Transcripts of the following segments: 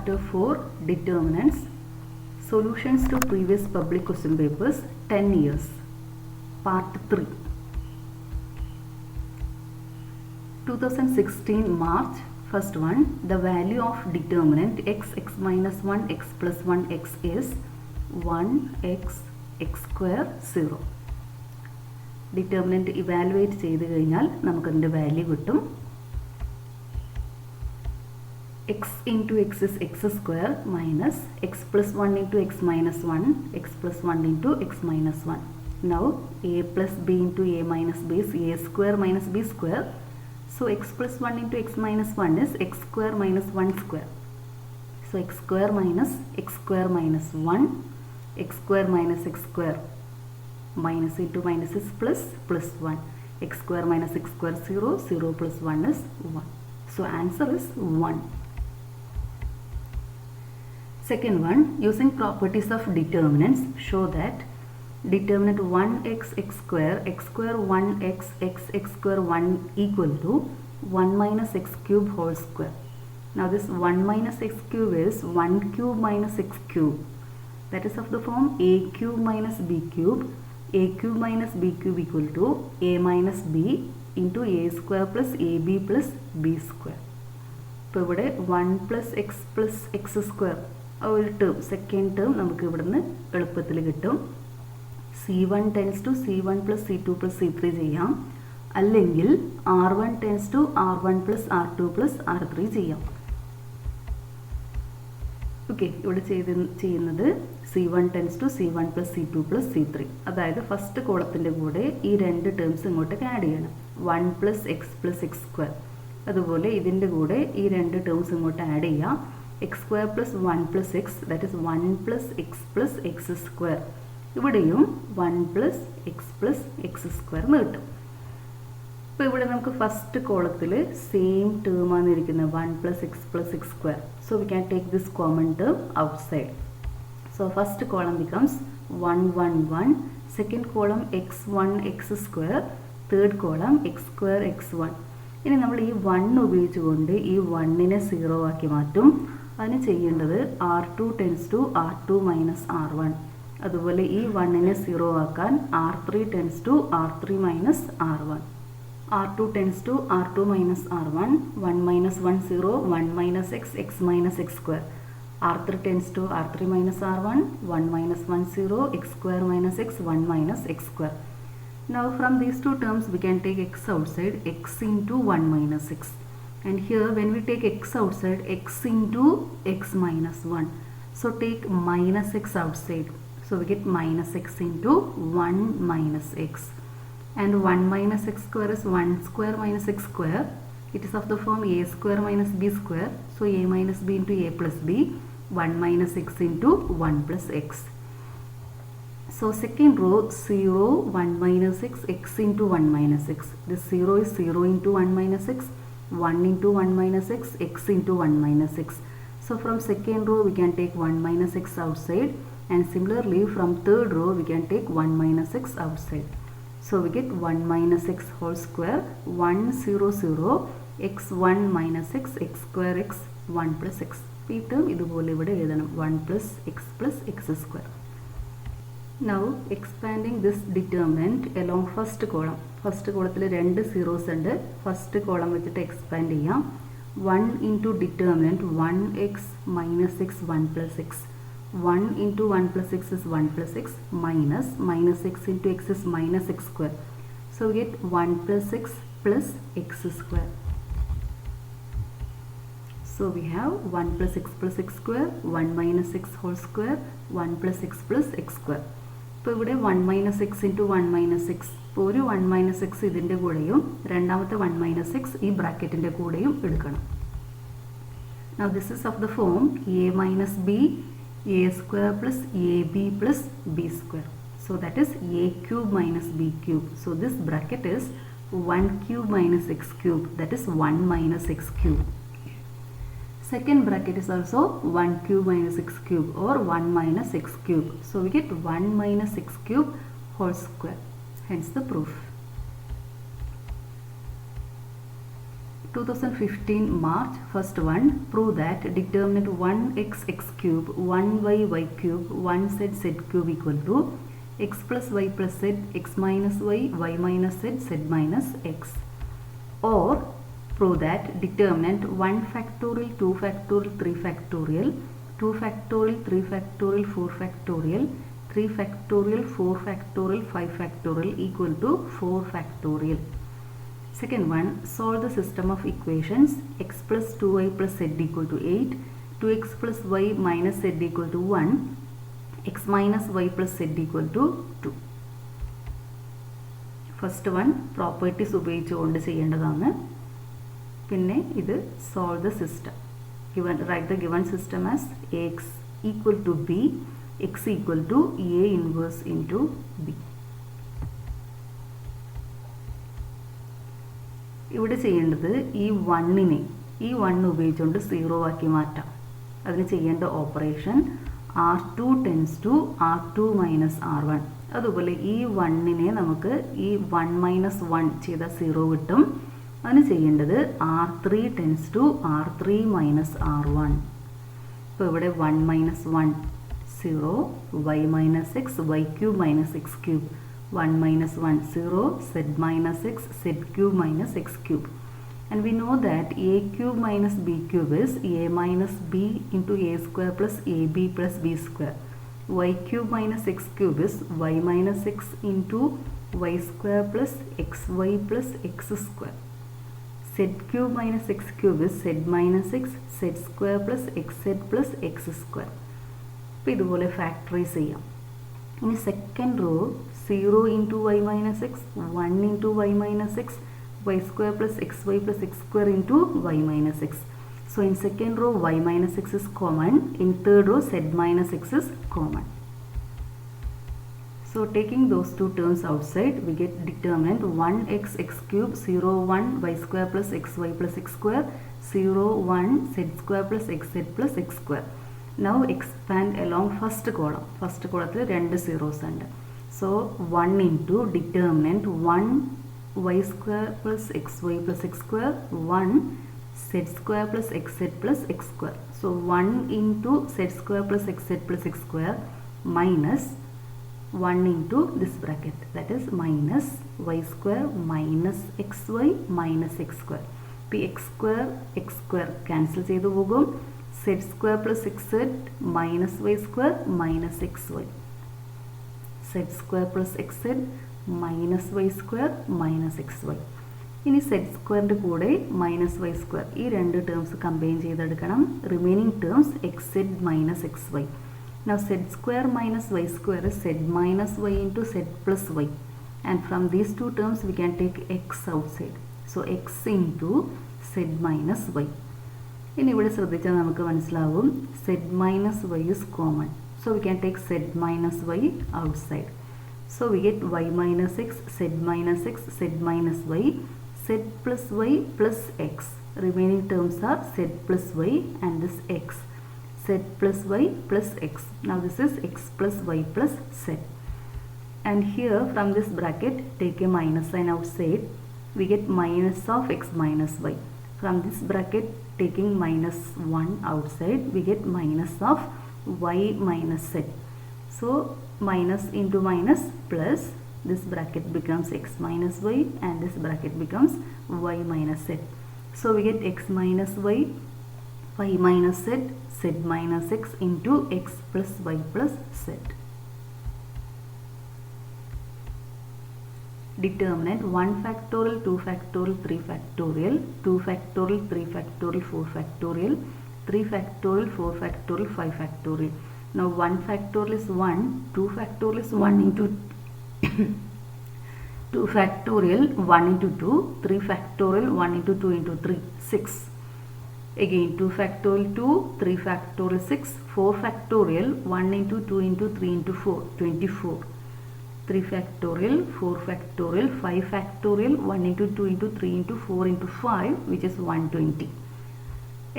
Chapter 4 Determinants Solutions to Previous Public Question Papers 10 Years Part 3 2016 March. First one, the value of determinant x minus 1 x plus 1 x is 1 x square 0. Determinant evaluate ചെയ്തു കഴിഞ്ഞാൽ നമുക്ക് അതിന്റെ value കിട്ടും. x into x is x square minus x plus 1 into x minus 1 x plus 1 into x minus 1. Now a plus b into a minus b is a square minus b square. So x plus 1 into x minus 1 is x square minus 1 square. So x square minus 1 x square minus x square. Minus into minus is plus 1. X square minus x square 0. 0 plus 1 is 1. So answer is 1. Second one, using properties of determinants, show that determinant 1x x square 1x x square 1 equal to 1 minus x cube whole square. Now this 1 minus x cube is 1 cube minus x cube. That is of the form a cube minus b cube. A cube minus b cube equal to a minus b into a square plus ab plus b square. ഇപ്പോൾ ഇവിടെ 1 plus x square ആ ഒരു term second term നമുക്ക് ഇവിടുന്ന് എളുപ്പത്തിൽ കിട്ടും. c1 tends to c1 plus c2 plus c3 ചെയ്യാം, അല്ലെങ്കിൽ r1 tends to r1 plus r2 plus r3 ചെയ്യാം. ഓക്കെ, ഇവിടെ ചെയ്യുന്നത് c1 tends to c1 plus c2 plus c3. അതായത് ഫസ്റ്റ് കോളത്തിൻ്റെ കൂടെ ഈ രണ്ട് ടേംസ് ഇങ്ങോട്ടേക്ക് ആഡ് ചെയ്യണം. 1 plus x square. അതുപോലെ ഇതിൻ്റെ കൂടെ ഈ രണ്ട് ടേംസ് ഇങ്ങോട്ട് ആഡ് ചെയ്യാം. x square plus 1 plus x, that is 1 plus x square. ഇവിടെയും 1 plus x square എന്ന് കിട്ടും. ഇപ്പോൾ ഇവിടെ നമുക്ക് ഫസ്റ്റ് കോളത്തിൽ സെയിം ടേം ആണ് ഇരിക്കുന്നത്, 1 plus x square. So we can take this common term outside. So first column becomes 1 1 1, second column x1 x square, third column x square x1. ഇനി നമ്മൾ ഈ 1 ഉപയോഗിച്ചുകൊണ്ട് ഈ 1നെ 0 ആക്കി മാറ്റും. അതിന് ചെയ്യേണ്ടത് r2 tends to r2 minus r1. അതുപോലെ ഈ 1നെ 0 ആക്കാൻ r3 tends to r3 minus r1. r2 tends to r2 minus r1. 1 minus 1 0, 1 minus x minus x square. r3 tends to r3 minus r1. 1 minus 1 0, x square minus x, 1 minus x square. Now from these two terms we can take x outside, x into 1 minus x. And here when we take x outside, x into x minus 1. So take minus x outside. So we get minus x into 1 minus x. And 1 minus x square is 1 square minus x square. It is of the form a square minus b square. So a minus b into a plus b. 1 minus x into 1 plus x. So second row 0, 1 minus x, x into 1 minus x. This 0 is 0 into 1 minus x. 1 into 1 minus x, x into 1 minus x. So from second row we can take 1 minus x outside, and similarly from third row we can take 1 minus x outside. So we get 1 minus x whole square, 1 0 0, x 1 minus x, x square x, 1 plus x. ഈ term ഇതുപോലെ ഇവിടെ എഴുതണം, 1 plus x square. Now expanding this determinant along first column. First കോളത്തിൽ രണ്ട് zeros ഉണ്ട്. First column വെച്ചിട്ട് expand ചെയ്യാം. 1 into determinant 1x minus x 1 plus x. 1 into 1 plus x is 1 plus x minus x into x is minus x square. So we get 1 plus x square. So we have 1 plus x square, 1 minus x whole square, 1 plus x square. ഇപ്പോൾ ഇവിടെ 1 minus x into 1 minus x. ഇപ്പോൾ ഒരു 1 minus x ഇതിൻ്റെ കൂടെയും രണ്ടാമത്തെ 1 minus x ഈ ബ്രാക്കറ്റിൻ്റെ കൂടെയും എടുക്കണം. Now this is of the form a minus b a square plus ab plus b square. So that is a cube minus b cube. So this bracket is 1 cube minus x cube, that is 1 minus x cube. Second bracket is also 1 cube minus x cube or 1 minus x cube. So we get 1 minus x cube whole square. Hence the proof. 2015 March, first one, prove that determinant 1x x cube, 1y y cube, 1z z cube equal to x plus y plus z, x minus y, y minus z, z minus x. Or prove that determinant 1 factorial, 2 factorial, 3 factorial, 2 factorial, 3 factorial, 4 factorial, 3 factorial, 4 factorial, 5 factorial equal to 4 factorial. Second one, solve the system of equations x plus 2y plus z equal to 8, 2x plus y minus z equal to 1, x minus y plus z equal to 2. First one, properties ഉപയോഗിച്ചുകൊണ്ട് ചെയ്യേണ്ടതാണ്. പിന്നെ ഇത് solve the system. Write the given system as ax equal to b, x equal to a inverse into b. ഇവിടെ ചെയ്യേണ്ടത് ഈ 1 ഉപയോഗിച്ചുകൊണ്ട് 0 ആക്കി മാറ്റാം. അതിന് ചെയ്യേണ്ട operation r2 tense to r2 minus r1. അതുപോലെ ഈ 1 നമുക്ക് ഈ 1 മൈനസ് 1 ചെയ്താൽ 0 കിട്ടും. അതിന് ചെയ്യേണ്ടത് r3 tense to r3 minus r1. ഇപ്പോൾ ഇവിടെ 1 minus 1 0, y minus X, y cube minus X cube, 1 minus 1 0, z minus x, z cube minus x cube. And we know that a cube minus b cube is a minus b into a square plus ab plus b square. Y cube minus x cube is y minus x into y square plus xy plus x square. Z cube minus x cube is z minus x, z square plus xz plus x square. ഇപ്പോൾ ഇതുപോലെ factorise ചെയ്യാം. ഇനി second row 0 into y minus x, 1 into y minus x, y square plus xy plus x square into y minus x. So in second row y minus x is common, in third row z minus x is common. So taking those two terms outside, we get determinant 1x x cube, 0 1 y square plus xy plus x square, 0 1 z square plus xz plus x square. Now expand along first column. First column രണ്ട് zeros ഉണ്ട്. So 1 into determinant 1 y square plus xy plus x square, 1 z square plus xz plus x square. So 1 into z square plus xz plus x square minus 1 into this bracket, that is minus y square minus xy minus x square. x square cancel ചെയ്തു പോകും. z square plus xz minus y square minus xy. z square plus xz minus y square minus xy. ഇനി z സ്ക്വയറിൻ്റെ കൂടെ minus Y square, ഈ രണ്ട് terms combine ചെയ്തെടുക്കണം. Remaining terms xz minus xy. Now z square minus y square is z minus y into z plus y. And from these two terms we can take x outside. So x into z minus y. ഇനി ഇവിടെ ശ്രദ്ധിച്ചാൽ നമുക്ക് മനസ്സിലാവും z minus y is common. So we can take z minus y outside. So we get y minus x, z minus x, z minus y, z plus y plus x. Remaining terms are z plus y and this x. Z plus y plus x. Now this is x plus y plus z. And here from this bracket take a minus sign outside. We get minus of x minus y. From this bracket taking minus 1 outside, we get minus of y minus z. So minus into minus plus, this bracket becomes x minus y and this bracket becomes y minus z. So we get x minus y, y minus z, z minus x into x plus y plus z. Determinant 1 factorial, 2 factorial, 3 factorial, 2 factorial, 3 factorial, 4 factorial, 3 factorial, 4 factorial, 5 factorial. Now 1 factorial is 1, 2 factorial is 1 into 2 factorial 1 into 2, 3 factorial 1 into 2 into 3, 6. Again 2 factorial 2, 3 factorial 6, 4 factorial 1 into 2 into 3 into 4, 24. 3 factorial, 4 factorial, 5 factorial, 1 into 2 into 3 into 4 into 5, which is 120.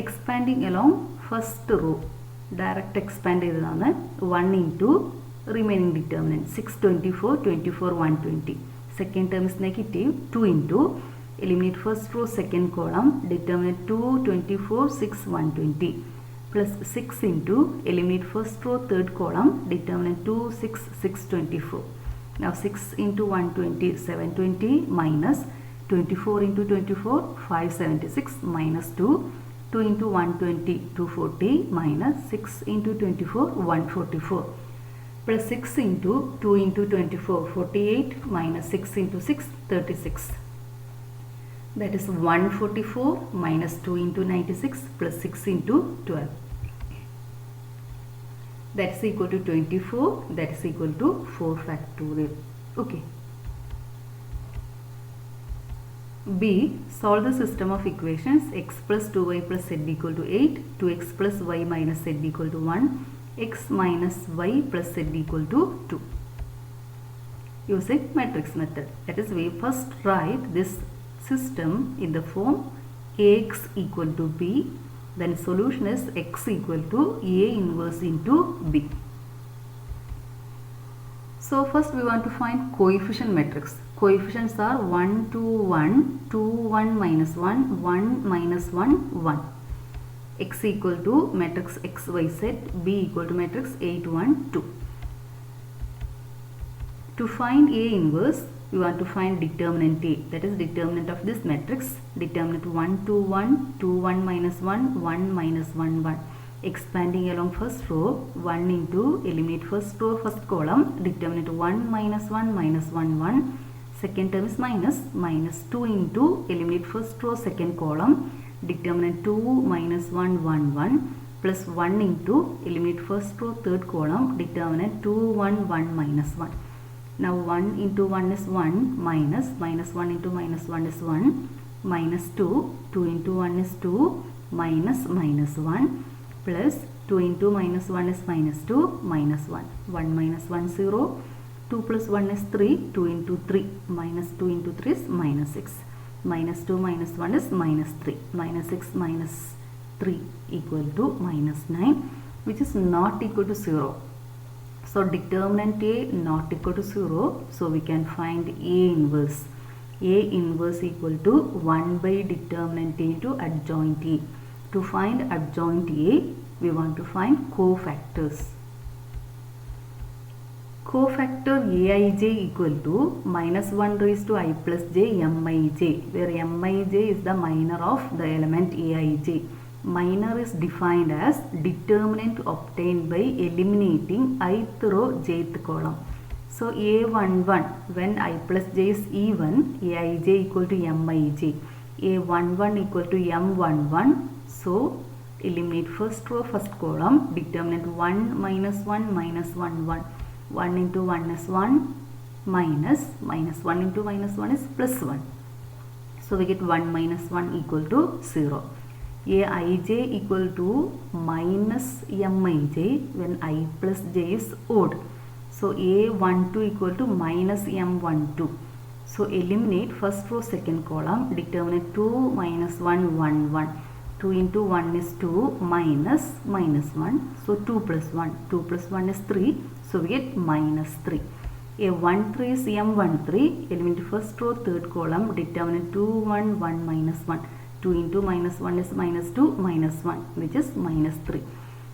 Expanding along first row, direct expand ചെയ്തതാണ് 1 into remaining determinant 6, 24, 24, 120. Second term is negative 2 into eliminate first row second column, determinant 2, 24, 6, 120 plus 6 into eliminate first row third column, determinant 2, 6, 6, 24. Now 6 into 120, 720 minus 24 into 24, 576 minus 2. 2 into 120, 240 minus 6 into 24, 144 plus 6 into 2 into 24, 48 minus 6 into 6, 36. That is 144 minus 2 into 96 plus 6 into 12. That is equal to 24. That is equal to 4 factorial. Okay. B. Solve the system of equations x plus 2y plus z equal to 8, 2x plus y minus z equal to 1, x minus y plus z equal to 2. Using matrix method. That is, we first write this system in the form Ax equal to B. Then solution is x equal to A inverse into B. So first we want to find coefficient matrix. Coefficients are 1, 2, 1, 2, 1 minus 1, 1 minus 1, 1. X equal to matrix x, y, z, B equal to matrix 8, 1, 2. To find A inverse, we want to find determinant A. That is determinant of this matrix. Determinant 1, 2, 1, 2, 1 minus 1, 1 minus 1, 1. Expanding along first row, 1 into eliminate first row, first column, determinant 1 minus 1 minus 1, 1. Second term is minus 2 into eliminate first row, second column, determinant 2 minus 1, 1, 1 plus 1 into eliminate first row, third column, determinant 2, 1, 1 minus 1. Now 1 into 1 is 1 minus 1 into minus 1 is 1 minus 2, 2 into 1 is 2 minus 1 plus 2 into minus 1 is minus 2 minus 1. 1 minus 1 0. 2 plus 1 is 3. 2 into 3 minus 2 into 3 is minus 6. Minus 2 minus 1 is minus 3. Minus 6 minus 3 equal to minus 9, which is not equal to 0. So determinant A not equal to 0. So we can find A inverse. A inverse equal to 1 by determinant A into adjoint A. To find adjoint A, we want to find cofactors. Cofactor Aij equal to minus 1 raised to I plus j mij, where mij is the minor of the element Aij. Minor is defined as determinant obtained by eliminating ith row, jth column. So A11, when I plus j is even, Aij equal to mij. A11 equal to M11. So eliminate first row, first column, determinant 1 minus 1 minus 1, 1. 1 into 1 is 1 minus 1 into minus 1 is plus 1. So we get 1 minus 1 equal to 0. Aij equal to minus mij when I plus j is odd. So A12 equal to minus M12. So eliminate first row, second column, determinant 2 minus 1, 1, 1. 2 into 1 is 2 minus 1. So 2 plus 1. 2 plus 1 is 3. So we get minus 3. A13 is M13. Eliminate first row, third column, determinant 2, 1, 1 minus 1. 2 into minus 1 is minus 2 minus 1, which is minus 3.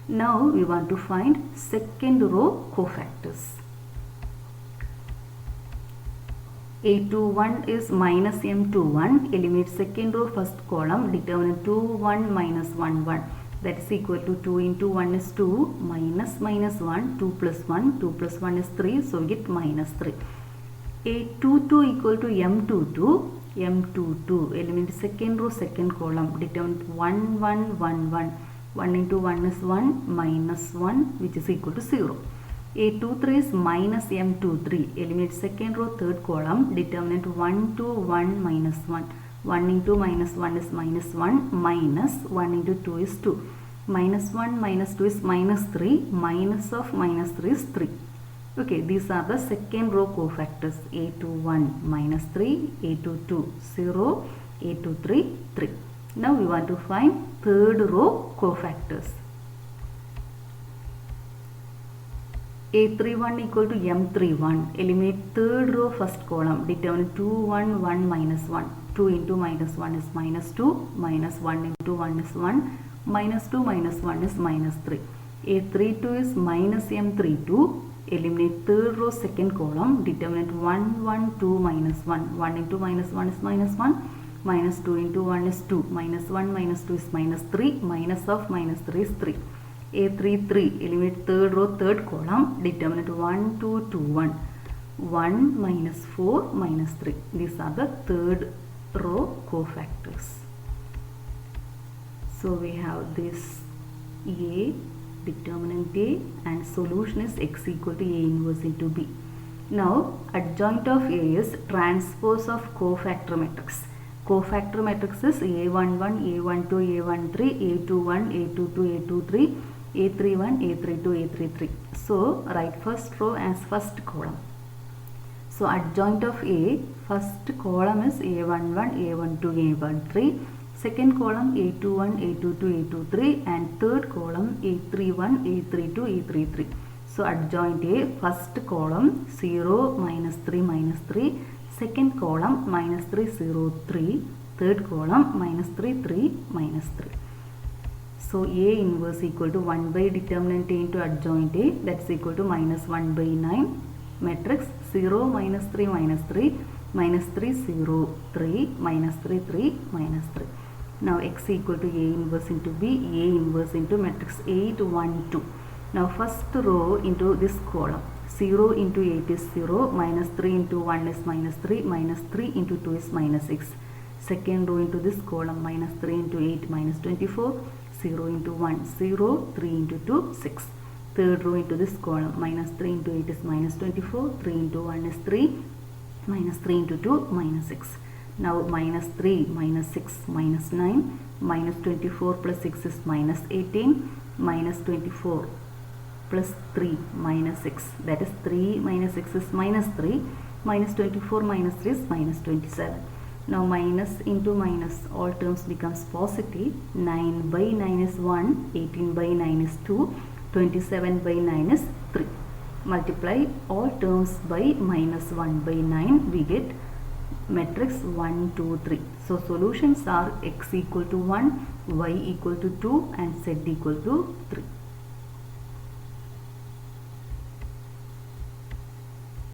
Now we want to find second row cofactors. A21 is minus M21. Eliminate second row, first column, determinant 2, 1 minus 1, 1. That is equal to 2 into 1 is 2 minus 1, 2 plus 1, 2 plus 1 is 3. So we get minus 3. A22 equal to M22. M22, eliminate second row, second column, determinant 1, 1, 1, 1. 1 into 1 is 1 minus 1, which is equal to 0. A23 is minus M23. Eliminate second row, third column, determinant 1, 2, 1 minus 1. 1 into minus 1 is minus 1 minus 1 into 2 is 2. Minus 1 minus 2 is minus 3. Minus of minus 3 is 3. Okay, these are the second row cofactors. A21 minus 3, A22 0, A23 3. Now we want to find third row cofactors. A31 equal to M31. Eliminate third row, first column, determine 2, 1, 1 minus 1. 2 into minus 1 is minus 2, minus 1 into 1 is 1, minus 2 minus 1 is minus 3. A32 is minus M32. Eliminate third row, second column. Determinant 1, 1, 2, minus 1. 1 into minus 1 is minus 1. Minus 2 into 1 is 2. Minus 1 minus 2 is minus 3. Minus of minus 3 is 3. A33. Eliminate third row, third column. Determinant 1, 2, 2, 1. 1 minus 4 minus 3. These are the third row cofactors. So we have this A, determinant A, and solution is x equal to A inverse into B. Now adjoint of A is transpose of cofactor matrix. Cofactor matrix is A11, A12, A13, A21, A22, A23, A31, A32, A33. So write first row as first column. So adjoint of A, first column is A11, A12, A13. Second column A21, A22, A23, and third column A31, A32, A33. So adjoint A, first column 0, minus 3, minus 3. Second column minus 3, 0, 3. Third column minus 3, 3, minus 3. So A inverse equal to 1 by determinant A into adjoint A, that's equal to minus 1 by 9. Matrix 0, minus 3, minus 3. Minus 3, 0, 3, minus 3, 3, minus 3. Now x equal to A inverse into B, A inverse into matrix 8, 1, 2. Now first row into this column. 0 into 8 is 0, minus 3 into 1 is minus 3, minus 3 into 2 is minus 6. Second row into this column, minus 3 into 8, minus 24, 0 into 1, 0, 3 into 2, 6. Third row into this column, minus 3 into 8 is minus 24, 3 into 1 is 3, minus 3 into 2, minus 6. Now minus 3, minus 6, minus 9, minus 24 plus 6 is minus 18, minus 24 plus 3, minus 6. That is 3 minus 6 is minus 3, minus 24 minus 3 is minus 27. Now minus into minus, all terms becomes positive. 9 by 9 is 1, 18 by 9 is 2, 27 by 9 is 3. Multiply all terms by minus 1 by 9, we get matrix 1, 2, 3. So solutions are x equal to 1, y equal to 2, and z equal to 3.